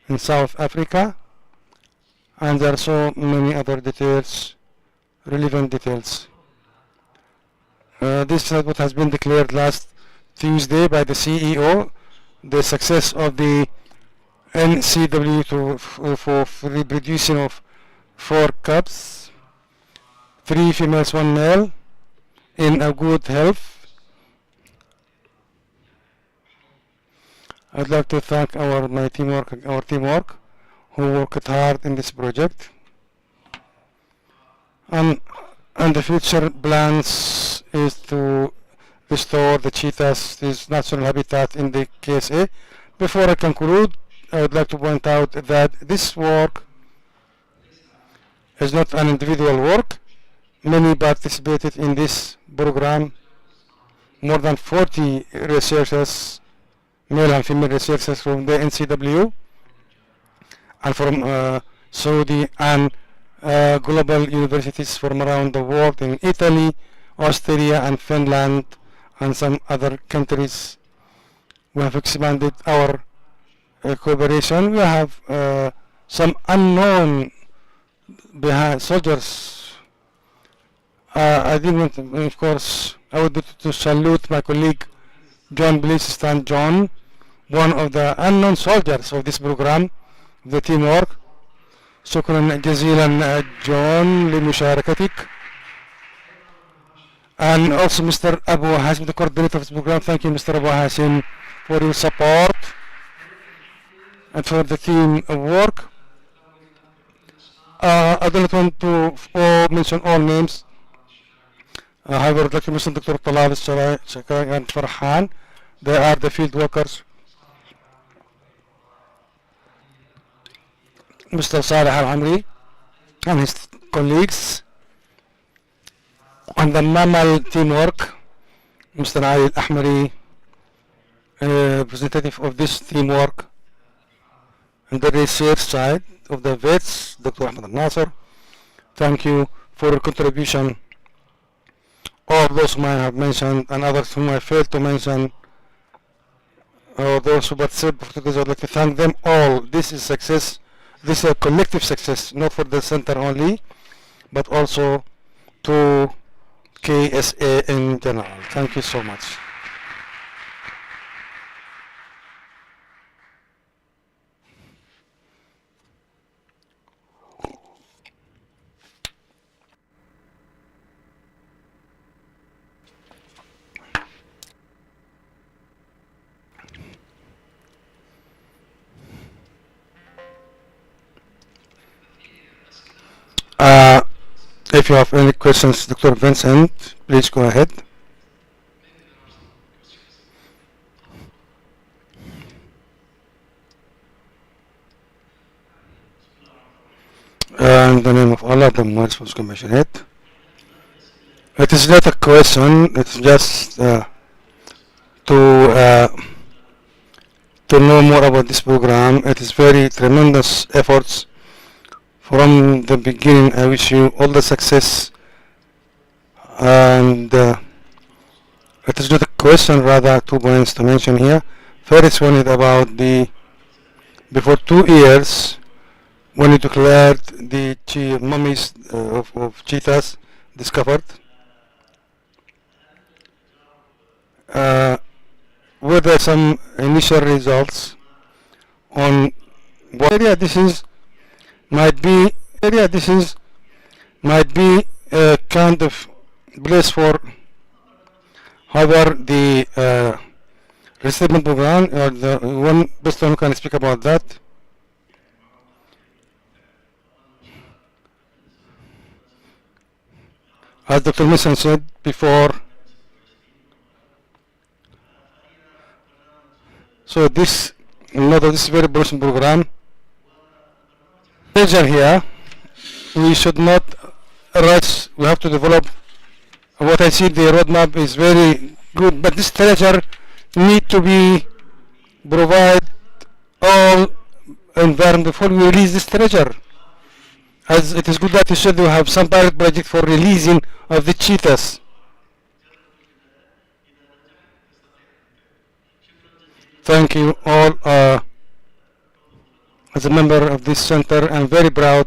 in South Africa, and there are so many other details, relevant details. This is what has been declared last Tuesday by the CEO, the success of the NCW for reproducing of 4 cubs, 3 females, 1 male, in a good health. I'd like to thank our teamwork, who worked hard in this project, and the future plans is to restore the cheetahs, this natural habitat in the KSA. Before I conclude, I would like to point out that this work is not an individual work. Many participated in this program, more than 40 researchers, male and female researchers from the NCW and from Saudi and global universities from around the world in Italy, Austria and Finland and some other countries. We have expanded our cooperation. We have some unknown soldiers. I didn't want to, of course, I would like to salute my colleague John. Please stand, John, one of the unknown soldiers of this program, the teamwork. شكرا جزيلا جون لمشاركتك. And also Mr. Abu Hasim, the coordinator of this program. Thank you, Mr. Abu Hasim, for your support and for the team work. I don't want to mention all names. However, I'd like to mention Dr. Talal Shakai and Farhan. They are the field workers. Mr. Saleh Al-Hamri and his colleagues. On the mammal teamwork, Mr. Ali Al-Ahmari, representative of this teamwork. On the research side of the vets, Dr. Ahmed Al-Nasser. Thank you for your contribution. All those whom I have mentioned and others whom I failed to mention, or those who participated, I would like to thank them all. This is success. This is a collective success, not for the center only, but also to KSA in general. Thank you so much. If you have any questions, Dr. Vincent, please go ahead. In the name of Allah, the most compassionate. It is not a question. It's just to to know more about this program. It is very tremendous efforts from the beginning. I wish you all the success, and it is not a question, rather 2 points to mention here. First one is about the before 2 years when you declared the mummies of cheetahs discovered. Were there some initial results on what area this is might be a kind of place for however the resettlement program, or the one person who can speak about that? As Dr. Mason said before, so this this very important program. Pleasure here. We should not rush. We have to develop. What I see, the roadmap is very good, but this treasure need to be provide all environment before we release this treasure. As it is good that you said you have some pilot project for releasing of the cheetahs. Thank you all. As a member of this center, I'm very proud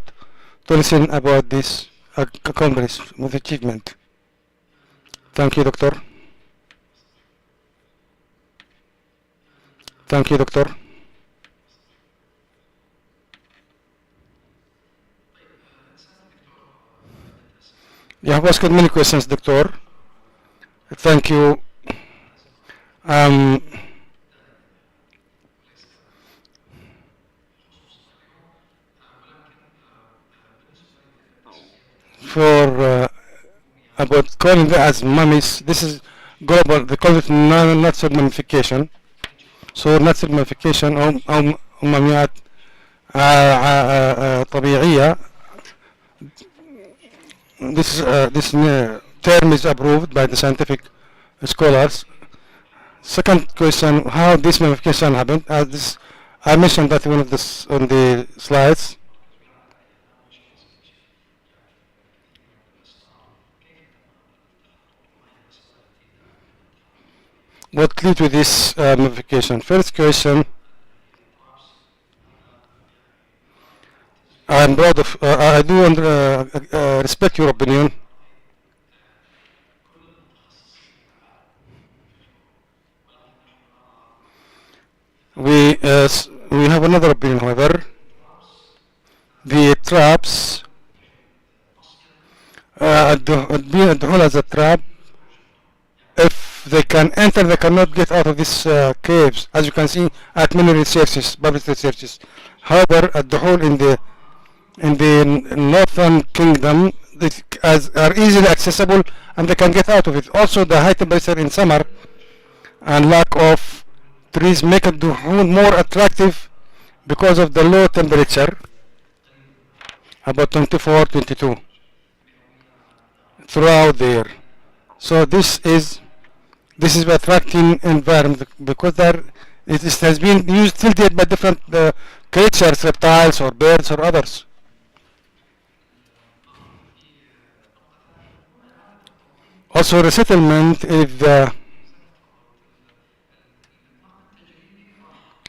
to listen about this accomplishment, achievement. Thank you, Doctor. Thank you, Doctor. You have asked many questions, Doctor. Thank you. For about calling them as mummies, this is global. They call it natural mummification. So natural mummification أو مميات طبيعية. This term is approved by the scientific scholars. Second question: how this mummification happened? I mentioned that one of this on the slides. What lead to this mummification? First question: I'm proud of. I do respect your opinion. We have another opinion, however. The traps being الدخول as a trap. If they can enter, they cannot get out of these caves, as you can see at many researches, published researches. However, at the whole in the northern kingdom, are easily accessible and they can get out of it. Also, the high temperature in summer and lack of trees make it more attractive because of the low temperature, about 24, 22 throughout there. So this is the attracting environment because it has been used till date by different creatures, reptiles or birds or others. Also, resettlement is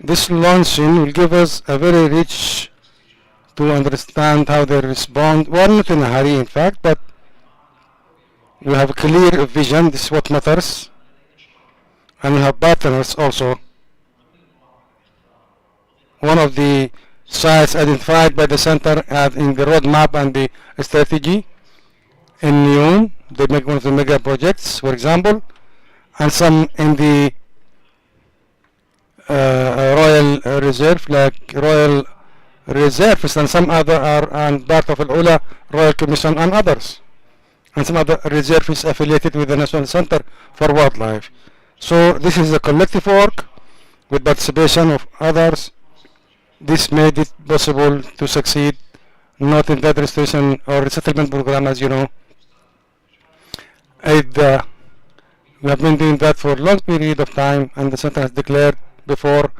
this launching will give us a very rich to understand how they respond. We are not in a hurry, in fact, but we have a clear vision. This is what matters. And we have partners also. One of the sites identified by the center in the roadmap and the strategy in Neom, they make one of the mega projects, for example, and some in the Royal Reserve, like Royal Reserves, and some other are and part of Al-Ula Royal Commission and others, and some other reserves affiliated with the National Center for Wildlife. So this is a collective work with participation of others. This made it possible to succeed not in that restoration or resettlement program, as you know. We have been doing that for a long period of time, and the center has declared before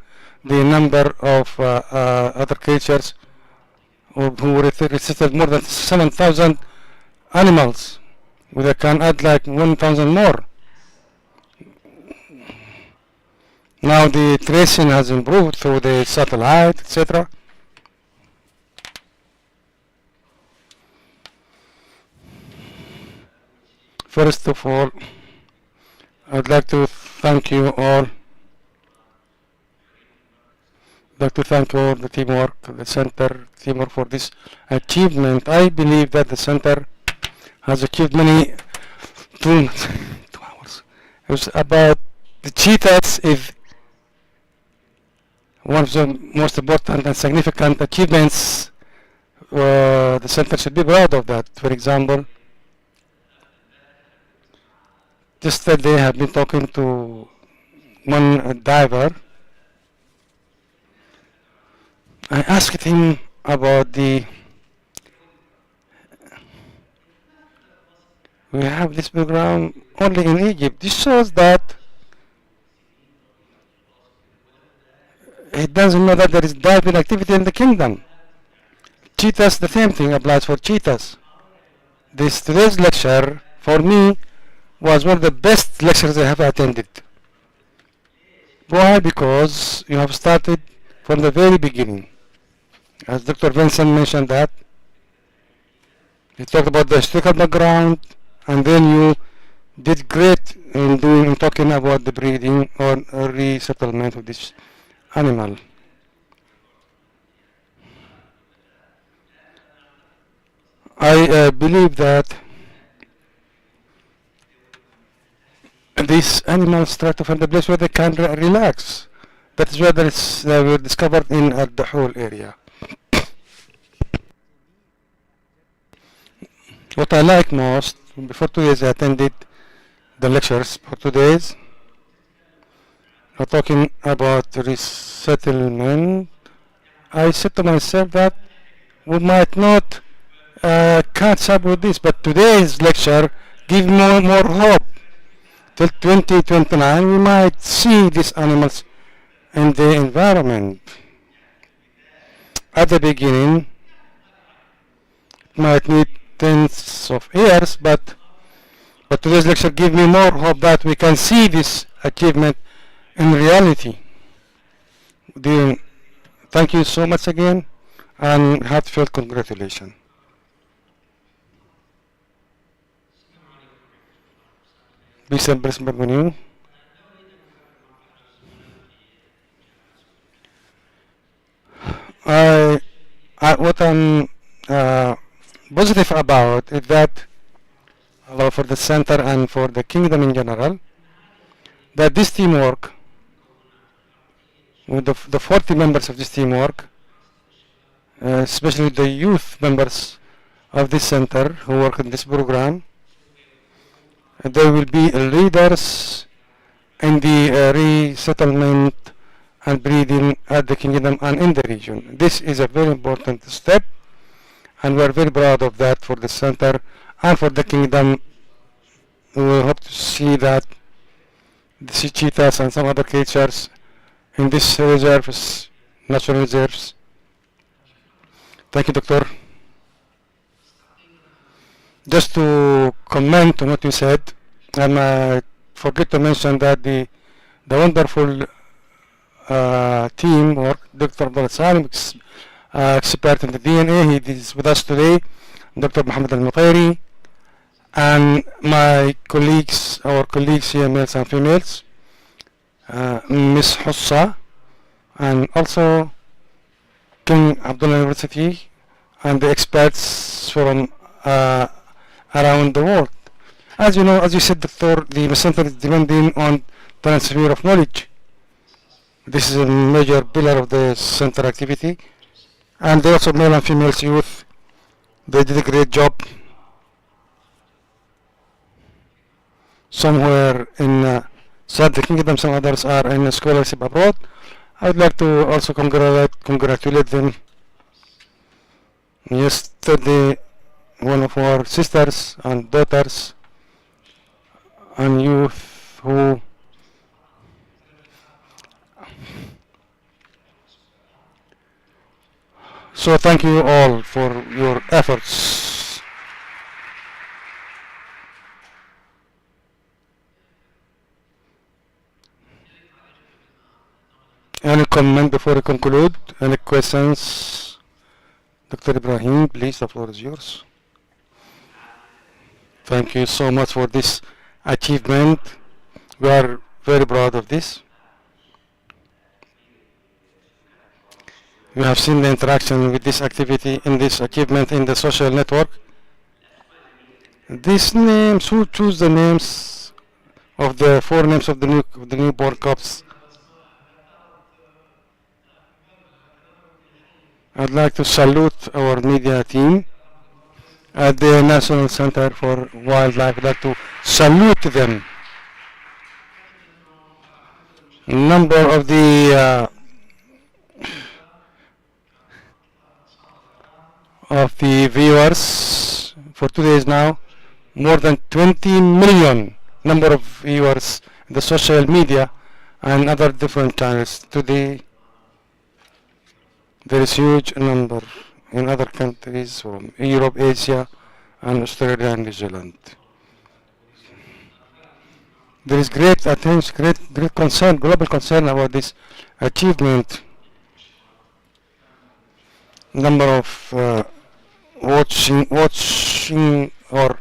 the number of other creatures who resettled more than 7,000 animals. We can add like 1,000 more. Now the tracing has improved through the satellite, etc. First of all, I'd like to thank you all. I'd like to thank all the teamwork, the center teamwork for this achievement. I believe that the center has achieved many 2 hours. It was about the cheetahs is one of the most important and significant achievements. The center should be proud of that. For example, just that they have been talking to one diver. I asked him about we have this program only in Egypt. This shows that he doesn't know that there is diving activity in the kingdom. Cheetahs, the same thing applies for cheetahs. Today's lecture, for me, was one of the best lectures I have attended. Why? Because you have started from the very beginning. As Dr. Vincent mentioned that, he talked about the historical background, and then you did great in talking about the breeding or resettlement of this animal. I believe that these animals try to find a place where they can relax. That is where they were discovered in the whole area. What I like most, before 2 days I attended the lectures for 2 days. We're talking about resettlement. I said to myself that we might not catch up with this, but today's lecture gives more hope. Till 2029 we might see these animals in the environment. At the beginning it might need tens of years, but today's lecture gives me more hope that we can see this achievement in reality. Thank you so much again, and heartfelt congratulations. Bisa bersembunyi. What I'm positive about is that, for the center and for the kingdom in general, that this teamwork, with the 40 members of this teamwork, especially the youth members of this center who work in this program, they will be leaders in the resettlement and breeding at the kingdom and in the region. This is a very important step, and we are very proud of that for the center and for the kingdom. We hope to see that the sea cheetahs and some other creatures in these reserves, natural reserves. Thank you, Doctor. Just to comment on what you said, and I forget to mention that the wonderful teamwork, Dr. Abdul Salim, expert in the DNA, he is with us today, Dr. Muhammad Al-Muqairi, and my colleagues, our colleagues here, males and females, Miss Hussa, and also King Abdullah University, and the experts from around the world. As you know, as you said, Doctor, the center is depending on transfer of knowledge. This is a major pillar of the center activity, and they also male and female youth. They did a great job. Some were in South the Kingdom, some others are in scholarship abroad. I would like to also congratulate them. Yes, Thirdly, one of our sisters and daughters and youth who so thank you all for your efforts. Any comment before we conclude? Any questions? Dr. Ibrahim, please, the floor is yours. Thank you so much for this achievement. We are very proud of this. We have seen the interaction with this activity in this achievement in the social network. These names, who choose the names of the four names of the newborn cubs? I'd like to salute our media team at the National Center for Wildlife. I'd like to salute them. Number of the viewers for 2 days now, more than 20 million number of viewers in the social media and other different channels. Today there is huge number in other countries from Europe, Asia, and Australia and New Zealand. There is great attention, great concern, global concern about this achievement. Number of watching or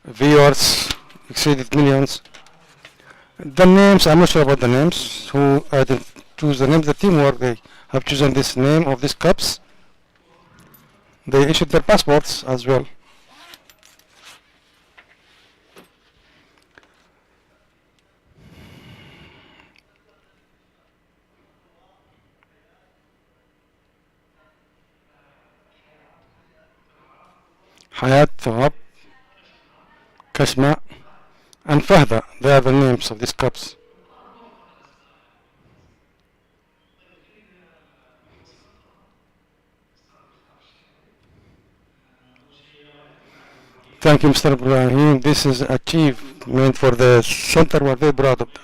viewers exceeded millions. The names, I'm not sure about the names. Who didn't choose the names? The teamwork, they have chosen this name of these cups. They issued their passports as well. Hayat, Thawab, Kashma, and Fahda, they are the names of these cups. Thank you, Mr. Ibrahim. This is achievement for the center. We're very proud of that.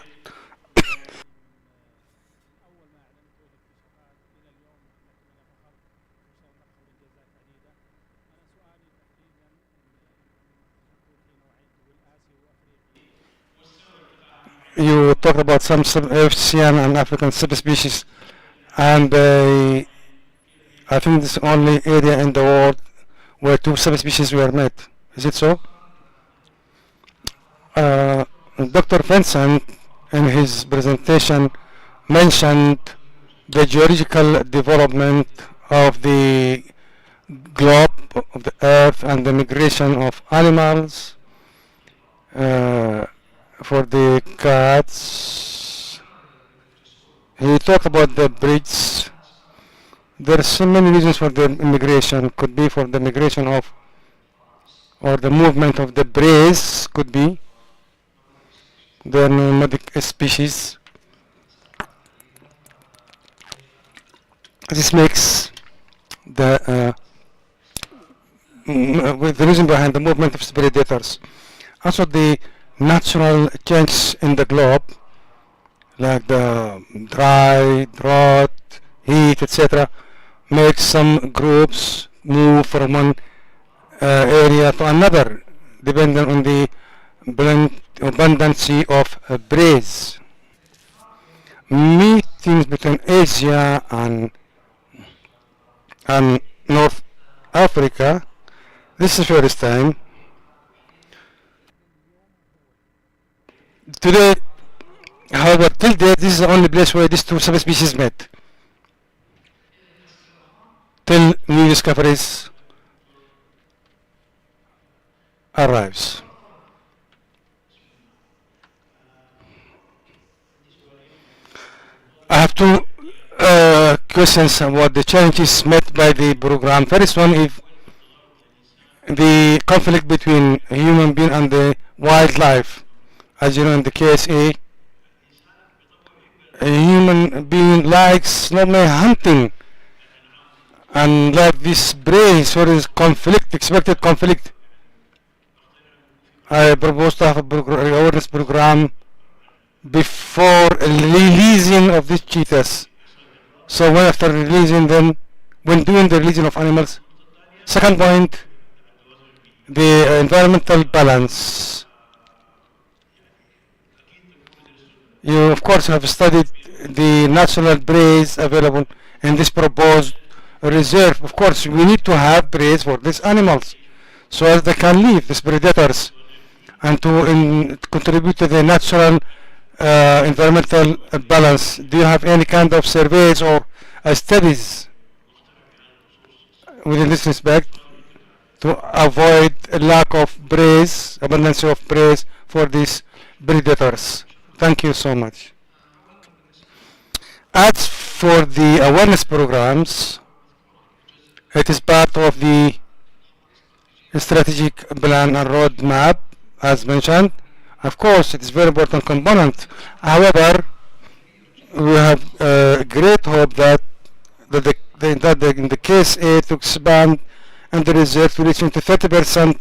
You talked about some Asian and African subspecies, and I think this is the only area in the world where two subspecies were met. Is it so? Dr. Vincent, in his presentation, mentioned the geological development of the globe, of the earth, and the migration of animals. For the cats, he talked about the breeds. There are so many reasons for the immigration. Could be for the migration of or the movement of the brace, could be the nomadic species. This makes the reason behind the movement of predators. Also the natural change in the globe, like the drought, heat, etc., makes some groups move from one area to another, depending on the abundancy of prey. Meetings between Asia and North Africa. This is first time. Today, however, till date, this is the only place where these two subspecies met. Till new discoveries arrives. I have two questions about the challenges met by the program. First one is the conflict between a human being and the wildlife. As you know, in the KSA, a human being likes not only hunting And like this brace or is conflict, expected conflict, I propose to have a awareness program before releasing of these cheetahs. So when after releasing them, when doing the releasing of animals. Second point, the environmental balance. You of course have studied the natural brace available in this proposed reserve. Of course we need to have brace for these animals so as they can leave these predators and to contribute to the natural environmental balance. Do you have any kind of surveys or studies within this respect to avoid a lack of brace, abundance of brace for these predators? Thank you so much. As for the awareness programs, it is part of the strategic plan and roadmap, as mentioned. Of course, it is very important component. However, we have great hope that in the case A to expand and the reserve reaching to 30%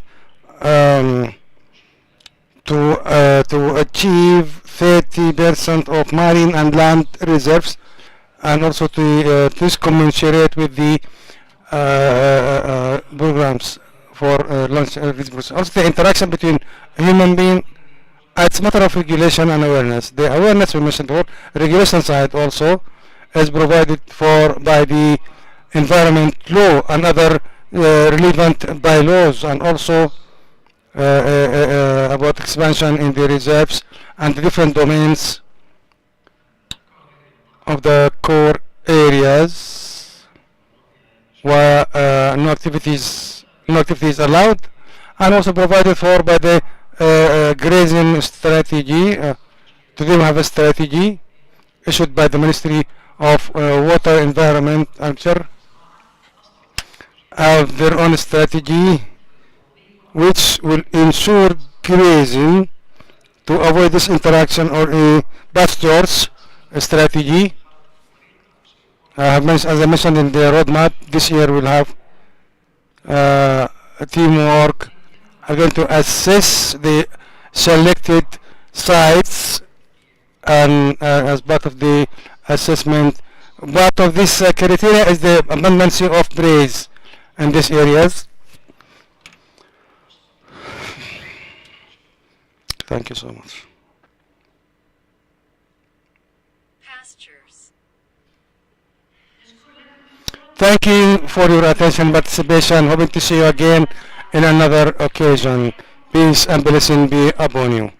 to achieve 30% of marine and land reserves, and also to this commensurate with the programs for launch reserves. Also the interaction between human being, it's a matter of regulation and awareness. The awareness we mentioned before, regulation side also is provided for by the environment law and other relevant bylaws, and also about expansion in the reserves and the different domains of the core areas where no activities allowed, and also provided for by the grazing strategy. Today we have a strategy issued by the Ministry of Water, Environment and Agriculture, have their own strategy which will ensure grazing to avoid this interaction, or a pastures strategy. As I mentioned in the roadmap, this year we'll have teamwork. I'm going to assess the selected sites, and as part of the assessment, part of this criteria is the abundance of brace in these areas. Thank you so much. Pastures. Thank you for your attention and participation. Hoping to see you again in another occasion. Peace and blessing be upon you.